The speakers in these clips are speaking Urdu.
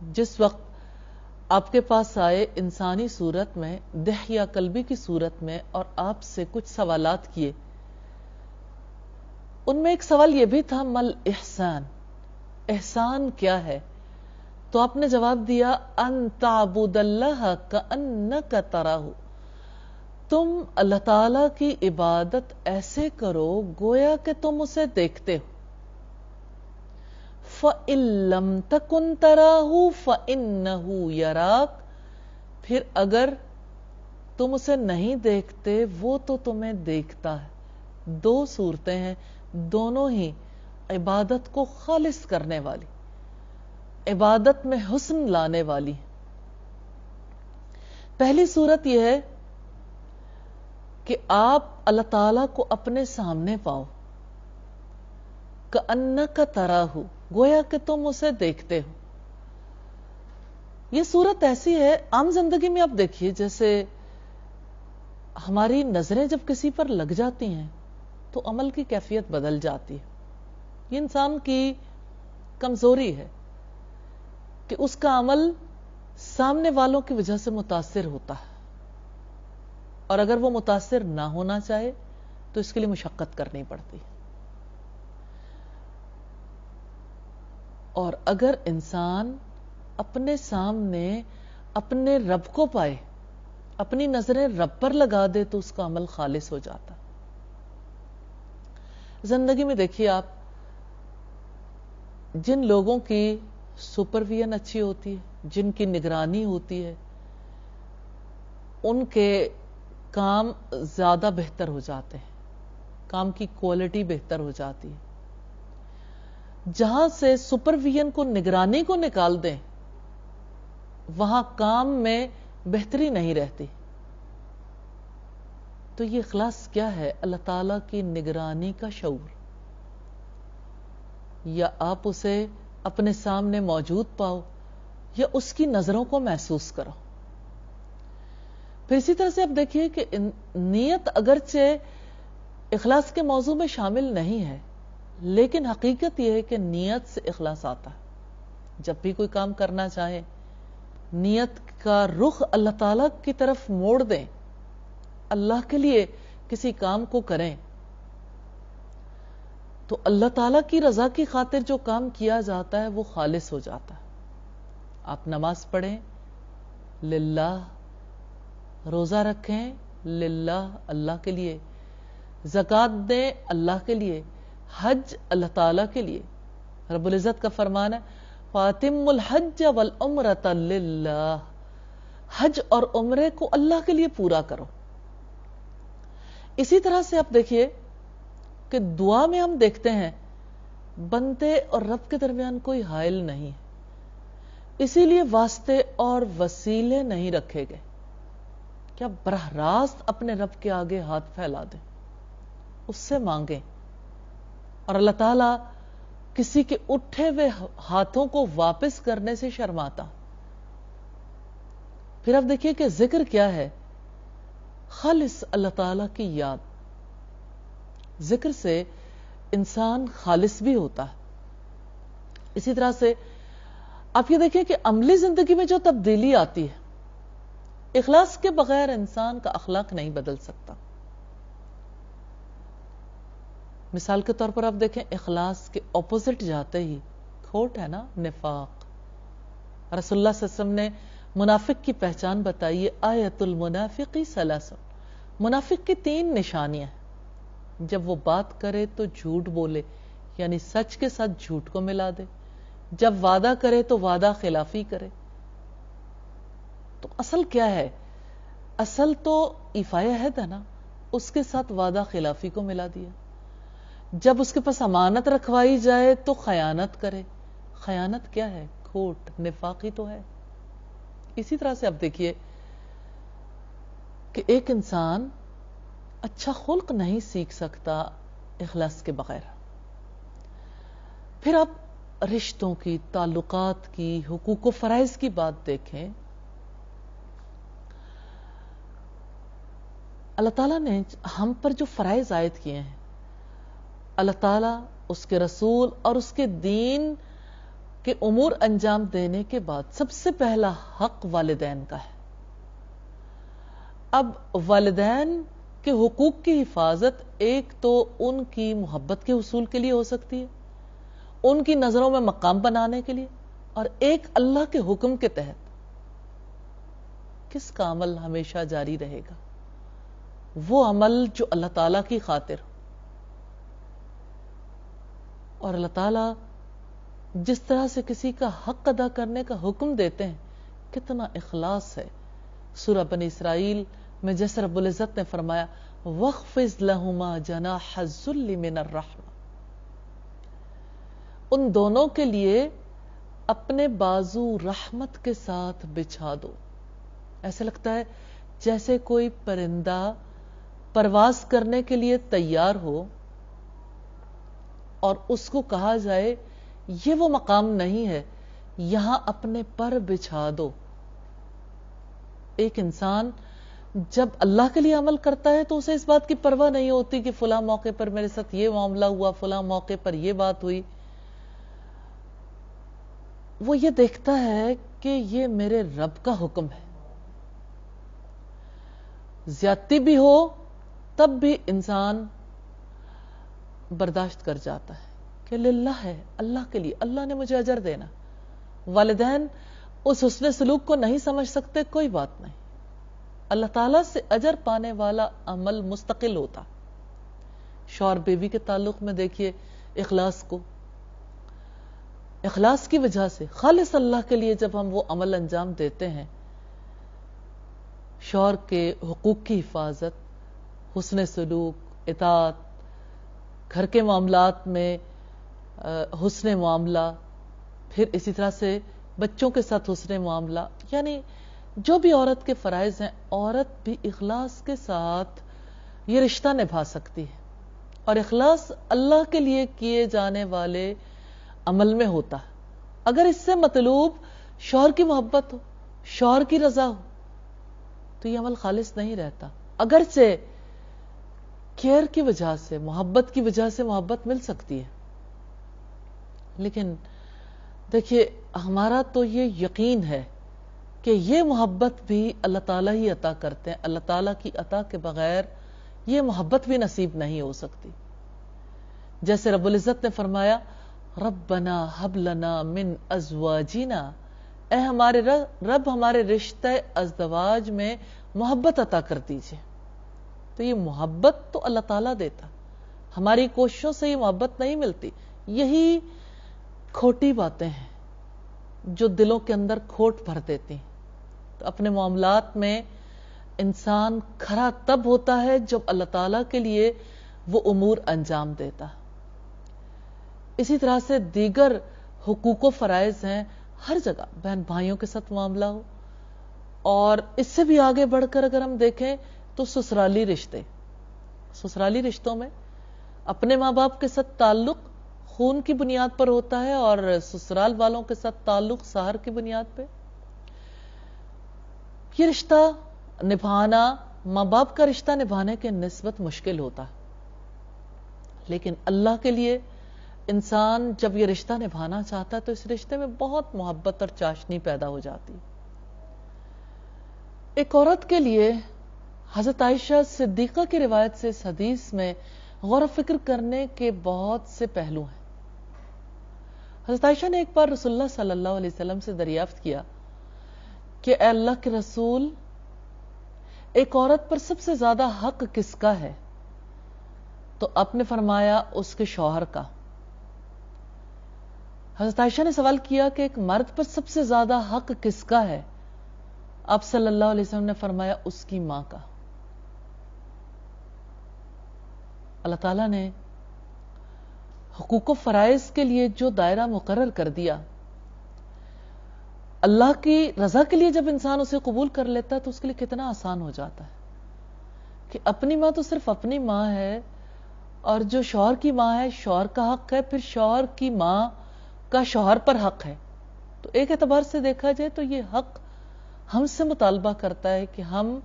جس وقت آپ کے پاس آئے انسانی صورت میں، دحیہ قلبی کی صورت میں، اور آپ سے کچھ سوالات کیے، ان میں ایک سوال یہ بھی تھا، مل احسان، احسان کیا ہے؟ تو آپ نے جواب دیا، ان تعبد اللہ کأنک تراہ، تم اللہ تعالی کی عبادت ایسے کرو گویا کہ تم اسے دیکھتے ہو۔ فَإِن لَّمْ تَكُن تَرَاهُ فَإِنَّهُ يَرَاكَ، پھر اگر تم اسے نہیں دیکھتے وہ تو تمہیں دیکھتا ہے۔ دو صورتیں ہیں، دونوں ہی عبادت کو خالص کرنے والی، عبادت میں حسن لانے والی۔ پہلی صورت یہ ہے کہ آپ اللہ تعالیٰ کو اپنے سامنے پاؤ، کأنک تراہ، گویا کہ تم اسے دیکھتے ہو۔ یہ صورت ایسی ہے، عام زندگی میں آپ دیکھیے، جیسے ہماری نظریں جب کسی پر لگ جاتی ہیں تو عمل کی کیفیت بدل جاتی ہے۔ یہ انسان کی کمزوری ہے کہ اس کا عمل سامنے والوں کی وجہ سے متاثر ہوتا ہے، اور اگر وہ متاثر نہ ہونا چاہے تو اس کے لیے مشقت کرنی پڑتی۔ اور اگر انسان اپنے سامنے اپنے رب کو پائے، اپنی نظریں رب پر لگا دے، تو اس کا عمل خالص ہو جاتا۔ زندگی میں دیکھیے آپ، جن لوگوں کی سپرویژن اچھی ہوتی ہے، جن کی نگرانی ہوتی ہے، ان کے کام زیادہ بہتر ہو جاتے ہیں، کام کی کوالٹی بہتر ہو جاتی ہے۔ جہاں سے سپرویژن کو، نگرانی کو نکال دیں، وہاں کام میں بہتری نہیں رہتی۔ تو یہ اخلاص کیا ہے؟ اللہ تعالیٰ کی نگرانی کا شعور، یا آپ اسے اپنے سامنے موجود پاؤ یا اس کی نظروں کو محسوس کرو۔ پھر اسی طرح سے آپ دیکھیے کہ نیت اگرچہ اخلاص کے موضوع میں شامل نہیں ہے، لیکن حقیقت یہ ہے کہ نیت سے اخلاص آتا ہے۔ جب بھی کوئی کام کرنا چاہیں، نیت کا رخ اللہ تعالیٰ کی طرف موڑ دیں، اللہ کے لیے کسی کام کو کریں، تو اللہ تعالیٰ کی رضا کی خاطر جو کام کیا جاتا ہے وہ خالص ہو جاتا ہے۔ آپ نماز پڑھیں للہ، روزہ رکھیں للہ، اللہ کے لیے، زکوٰۃ دیں اللہ کے لیے، حج اللہ تعالیٰ کے لیے۔ رب العزت کا فرمان ہے، فَأَتِمُّ الْحَجَّ وَالْعُمْرَةَ لِلَّهِ، حج اور عمرے کو اللہ کے لیے پورا کرو۔ اسی طرح سے آپ دیکھیے کہ دعا میں ہم دیکھتے ہیں بندے اور رب کے درمیان کوئی حائل نہیں ہے، اسی لیے واسطے اور وسیلے نہیں رکھے گئے، کیا براہ راست اپنے رب کے آگے ہاتھ پھیلا دیں، اس سے مانگیں، اور اللہ تعالیٰ کسی کے اٹھے ہوئے ہاتھوں کو واپس کرنے سے شرماتا۔ پھر آپ دیکھیے کہ ذکر کیا ہے؟ خالص اللہ تعالیٰ کی یاد۔ ذکر سے انسان خالص بھی ہوتا ہے۔ اسی طرح سے آپ یہ دیکھیں کہ عملی زندگی میں جو تبدیلی آتی ہے، اخلاص کے بغیر انسان کا اخلاق نہیں بدل سکتا۔ مثال کے طور پر آپ دیکھیں، اخلاص کے اپوزٹ جاتے ہی کھوٹ ہے نا، نفاق۔ رسول اللہ صلی اللہ علیہ وسلم نے منافق کی پہچان بتائی ہے، آیت المنافقی ثلاث، منافق کی 3 نشانیاں ہیں۔ جب وہ بات کرے تو جھوٹ بولے، یعنی سچ کے ساتھ جھوٹ کو ملا دے، جب وعدہ کرے تو وعدہ خلافی کرے۔ تو اصل کیا ہے؟ اصل تو ایفائے عہد ہے نا، اس کے ساتھ وعدہ خلافی کو ملا دیا۔ جب اس کے پاس امانت رکھوائی جائے تو خیانت کرے۔ خیانت کیا ہے؟ کھوٹ، نفاق ہی تو ہے۔ اسی طرح سے آپ دیکھیے کہ ایک انسان اچھا خلق نہیں سیکھ سکتا اخلاص کے بغیر۔ پھر آپ رشتوں کی، تعلقات کی، حقوق و فرائض کی بات دیکھیں، اللہ تعالیٰ نے ہم پر جو فرائض عائد کیے ہیں، اللہ تعالیٰ، اس کے رسول اور اس کے دین کہ امور انجام دینے کے بعد سب سے پہلا حق والدین کا ہے۔ اب والدین کے حقوق کی حفاظت ایک تو ان کی محبت کے حصول کے لیے ہو سکتی ہے، ان کی نظروں میں مقام بنانے کے لیے، اور ایک اللہ کے حکم کے تحت کس کا عمل ہمیشہ جاری رہے گا؟ وہ عمل جو اللہ تعالیٰ کی خاطر، اور اللہ تعالیٰ جس طرح سے کسی کا حق ادا کرنے کا حکم دیتے ہیں کتنا اخلاص ہے۔ سورہ بنی اسرائیل میں جیسے رب العزت نے فرمایا وَاخْفِضْ لَهُمَا جَنَاحَ الذُّلِّ مِنَ الرَّحْمَةِ، ان دونوں کے لیے اپنے بازو رحمت کے ساتھ بچھا دو۔ ایسے لگتا ہے جیسے کوئی پرندہ پرواز کرنے کے لیے تیار ہو اور اس کو کہا جائے یہ وہ مقام نہیں ہے، یہاں اپنے پر بچھا دو۔ ایک انسان جب اللہ کے لیے عمل کرتا ہے تو اسے اس بات کی پرواہ نہیں ہوتی کہ فلاں موقع پر میرے ساتھ یہ معاملہ ہوا، فلاں موقع پر یہ بات ہوئی۔ وہ یہ دیکھتا ہے کہ یہ میرے رب کا حکم ہے۔ زیادتی بھی ہو تب بھی انسان برداشت کر جاتا ہے کہ للہ ہے، اللہ کے لیے، اللہ نے مجھے اجر دینا۔ والدین اس حسن سلوک کو نہیں سمجھ سکتے، کوئی بات نہیں، اللہ تعالیٰ سے اجر پانے والا عمل مستقل ہوتا۔ شوہر بیوی کے تعلق میں دیکھیے اخلاص کو، اخلاص کی وجہ سے خالص اللہ کے لیے جب ہم وہ عمل انجام دیتے ہیں، شوہر کے حقوق کی حفاظت، حسن سلوک، اطاعت، گھر کے معاملات میں حسن معاملہ، پھر اسی طرح سے بچوں کے ساتھ حسن معاملہ، یعنی جو بھی عورت کے فرائض ہیں، عورت بھی اخلاص کے ساتھ یہ رشتہ نبھا سکتی ہے، اور اخلاص اللہ کے لیے کیے جانے والے عمل میں ہوتا ہے۔ اگر اس سے مطلوب شوہر کی محبت ہو، شوہر کی رضا ہو، تو یہ عمل خالص نہیں رہتا۔ اگرچہ کیئر کی وجہ سے، محبت کی وجہ سے محبت مل سکتی ہے، لیکن دیکھیے ہمارا تو یہ یقین ہے کہ یہ محبت بھی اللہ تعالیٰ ہی عطا کرتے ہیں، اللہ تعالیٰ کی عطا کے بغیر یہ محبت بھی نصیب نہیں ہو سکتی۔ جیسے رب العزت نے فرمایا ربنا ہب لنا من ازواجنا، اے ہمارے رب ہمارے رشتہ ازدواج میں محبت عطا کر دیجئے۔ تو یہ محبت تو اللہ تعالیٰ دیتا، ہماری کوششوں سے یہ محبت نہیں ملتی۔ یہی کھوٹی باتیں ہیں جو دلوں کے اندر کھوٹ بھر دیتی ہیں۔ تو اپنے معاملات میں انسان کھرا تب ہوتا ہے جب اللہ تعالیٰ کے لیے وہ امور انجام دیتا۔ اسی طرح سے دیگر حقوق و فرائض ہیں، ہر جگہ بہن بھائیوں کے ساتھ معاملہ ہو، اور اس سے بھی آگے بڑھ کر اگر ہم دیکھیں تو سسرالی رشتے، سسرالی رشتوں میں اپنے ماں باپ کے ساتھ تعلق خون کی بنیاد پر ہوتا ہے، اور سسرال والوں کے ساتھ تعلق سہر کی بنیاد پہ۔ یہ رشتہ نبھانا، ماں باپ کا رشتہ نبھانے کے نسبت مشکل ہوتا ہے، لیکن اللہ کے لیے انسان جب یہ رشتہ نبھانا چاہتا ہے تو اس رشتے میں بہت محبت اور چاشنی پیدا ہو جاتی۔ ایک عورت کے لیے حضرت عائشہ صدیقہ کی روایت سے اس حدیث میں غور و فکر کرنے کے بہت سے پہلو ہیں۔ حضرت عائشہ نے ایک بار رسول اللہ صلی اللہ علیہ وسلم سے دریافت کیا کہ اے اللہ کے رسول، ایک عورت پر سب سے زیادہ حق کس کا ہے؟ تو آپ نے فرمایا اس کے شوہر کا۔ حضرت عائشہ نے سوال کیا کہ ایک مرد پر سب سے زیادہ حق کس کا ہے؟ آپ صلی اللہ علیہ وسلم نے فرمایا اس کی ماں کا۔ اللہ تعالیٰ نے حقوق و فرائض کے لیے جو دائرہ مقرر کر دیا، اللہ کی رضا کے لیے جب انسان اسے قبول کر لیتا ہے تو اس کے لیے کتنا آسان ہو جاتا ہے کہ اپنی ماں تو صرف اپنی ماں ہے، اور جو شوہر کی ماں ہے شوہر کا حق ہے، پھر شوہر کی ماں کا شوہر پر حق ہے۔ تو ایک اعتبار سے دیکھا جائے تو یہ حق ہم سے مطالبہ کرتا ہے کہ ہم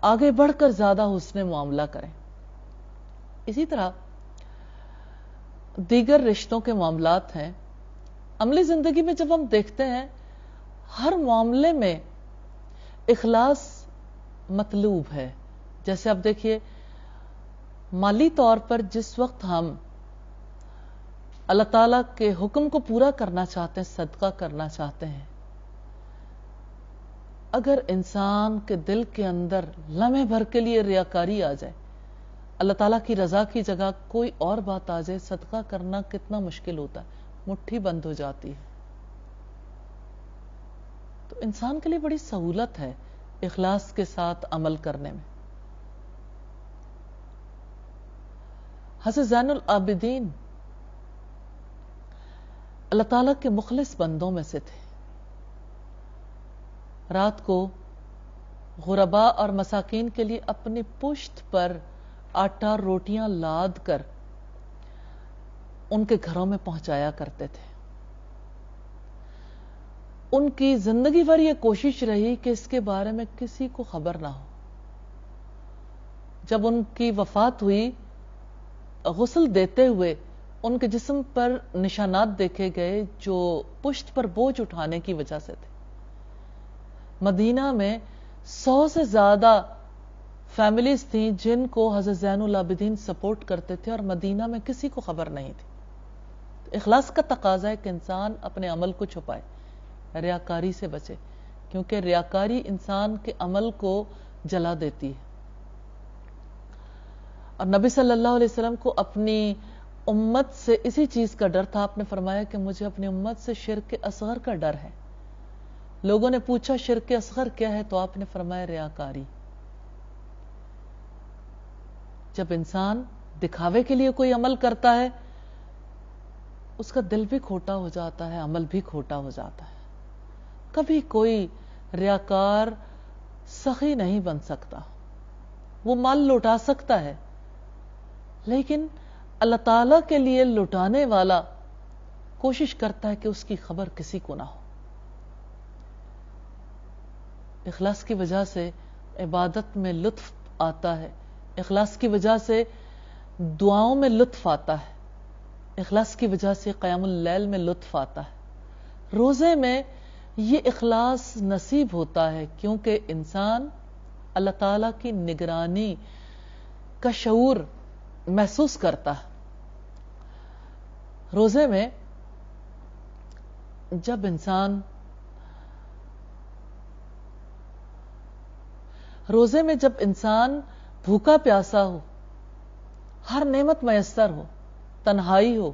آگے بڑھ کر زیادہ حسن معاملہ کریں۔ اسی طرح دیگر رشتوں کے معاملات ہیں، عملی زندگی میں جب ہم دیکھتے ہیں ہر معاملے میں اخلاص مطلوب ہے. جیسے آپ دیکھیے مالی طور پر جس وقت ہم اللہ تعالیٰ کے حکم کو پورا کرنا چاہتے ہیں، صدقہ کرنا چاہتے ہیں، اگر انسان کے دل کے اندر لمحے بھر کے لیے ریاکاری آ جائے، اللہ تعالیٰ کی رضا کی جگہ کوئی اور بات آ جائے، صدقہ کرنا کتنا مشکل ہوتا ہے، مٹھی بند ہو جاتی ہے. تو انسان کے لیے بڑی سہولت ہے اخلاص کے ساتھ عمل کرنے میں. حضرت زین العابدین اللہ تعالیٰ کے مخلص بندوں میں سے تھے. رات کو غرباء اور مساکین کے لیے اپنی پشت پر آٹا روٹیاں لاد کر ان کے گھروں میں پہنچایا کرتے تھے. ان کی زندگی بھر یہ کوشش رہی کہ اس کے بارے میں کسی کو خبر نہ ہو. جب ان کی وفات ہوئی، غسل دیتے ہوئے ان کے جسم پر نشانات دیکھے گئے جو پشت پر بوجھ اٹھانے کی وجہ سے تھے. مدینہ میں 100 سے زیادہ فیملیز تھیں جن کو حضرت زین العابدین سپورٹ کرتے تھے اور مدینہ میں کسی کو خبر نہیں تھی. اخلاص کا تقاضا ہے کہ انسان اپنے عمل کو چھپائے، ریاکاری سے بچے، کیونکہ ریاکاری انسان کے عمل کو جلا دیتی ہے. اور نبی صلی اللہ علیہ وسلم کو اپنی امت سے اسی چیز کا ڈر تھا. آپ نے فرمایا کہ مجھے اپنی امت سے شرک اصغر کا ڈر ہے. لوگوں نے پوچھا شرک اصغر کیا ہے؟ تو آپ نے فرمایا ریاکاری. جب انسان دکھاوے کے لیے کوئی عمل کرتا ہے اس کا دل بھی کھوٹا ہو جاتا ہے، عمل بھی کھوٹا ہو جاتا ہے. کبھی کوئی ریاکار سخی نہیں بن سکتا. وہ مال لوٹا سکتا ہے لیکن اللہ تعالیٰ کے لیے لٹانے والا کوشش کرتا ہے کہ اس کی خبر کسی کو نہ ہو. اخلاص کی وجہ سے عبادت میں لطف آتا ہے، اخلاص کی وجہ سے دعاؤں میں لطف آتا ہے، اخلاص کی وجہ سے قیام اللیل میں لطف آتا ہے. روزے میں یہ اخلاص نصیب ہوتا ہے کیونکہ انسان اللہ تعالیٰ کی نگرانی کا شعور محسوس کرتا ہے. روزے میں جب انسان بھوکا پیاسا ہو، ہر نعمت میسر ہو، تنہائی ہو،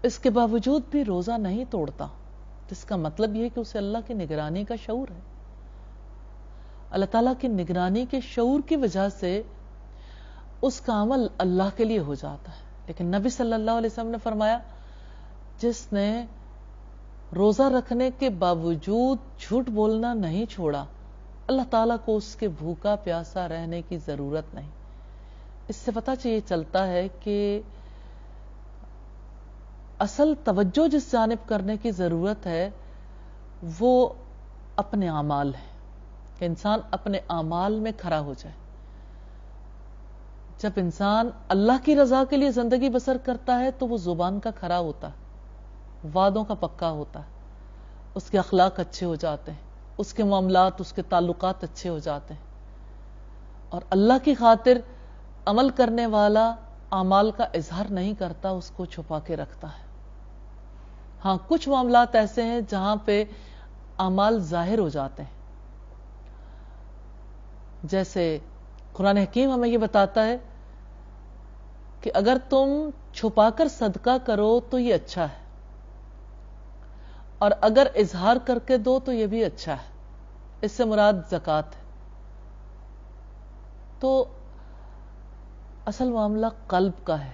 اس کے باوجود بھی روزہ نہیں توڑتا، تو اس کا مطلب یہ ہے کہ اسے اللہ کی نگرانی کا شعور ہے. اللہ تعالیٰ کی نگرانی کے شعور کی وجہ سے اس کا عمل اللہ کے لیے ہو جاتا ہے. لیکن نبی صلی اللہ علیہ وسلم نے فرمایا جس نے روزہ رکھنے کے باوجود جھوٹ بولنا نہیں چھوڑا، اللہ تعالیٰ کو اس کے بھوکا پیاسا رہنے کی ضرورت نہیں. اس سے پتہ چلتا ہے کہ اصل توجہ جس جانب کرنے کی ضرورت ہے وہ اپنے اعمال ہے، کہ انسان اپنے اعمال میں کھڑا ہو جائے. جب انسان اللہ کی رضا کے لیے زندگی بسر کرتا ہے تو وہ زبان کا کھڑا ہوتا ہے، وعدوں کا پکا ہوتا ہے، اس کے اخلاق اچھے ہو جاتے ہیں، اس کے معاملات، اس کے تعلقات اچھے ہو جاتے ہیں. اور اللہ کی خاطر عمل کرنے والا اعمال کا اظہار نہیں کرتا، اس کو چھپا کے رکھتا ہے. ہاں کچھ معاملات ایسے ہیں جہاں پہ اعمال ظاہر ہو جاتے ہیں. جیسے قرآن حکیم ہمیں یہ بتاتا ہے کہ اگر تم چھپا کر صدقہ کرو تو یہ اچھا ہے، اور اگر اظہار کر کے دو تو یہ بھی اچھا ہے. اس سے مراد زکوٰۃ ہے. تو اصل معاملہ قلب کا ہے،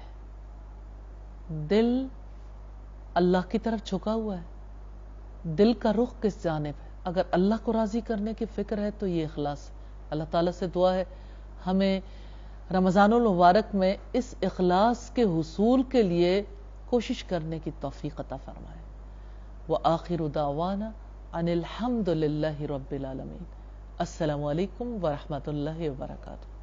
دل اللہ کی طرف جھکا ہوا ہے، دل کا رخ کس جانب ہے. اگر اللہ کو راضی کرنے کی فکر ہے تو یہ اخلاص. اللہ تعالیٰ سے دعا ہے ہمیں رمضان المبارک میں اس اخلاص کے حصول کے لیے کوشش کرنے کی توفیق عطا فرمائے. وآخر دعوانا ان الحمد للہ رب العالمین. السلام علیکم ورحمۃ اللہ وبرکاتہ.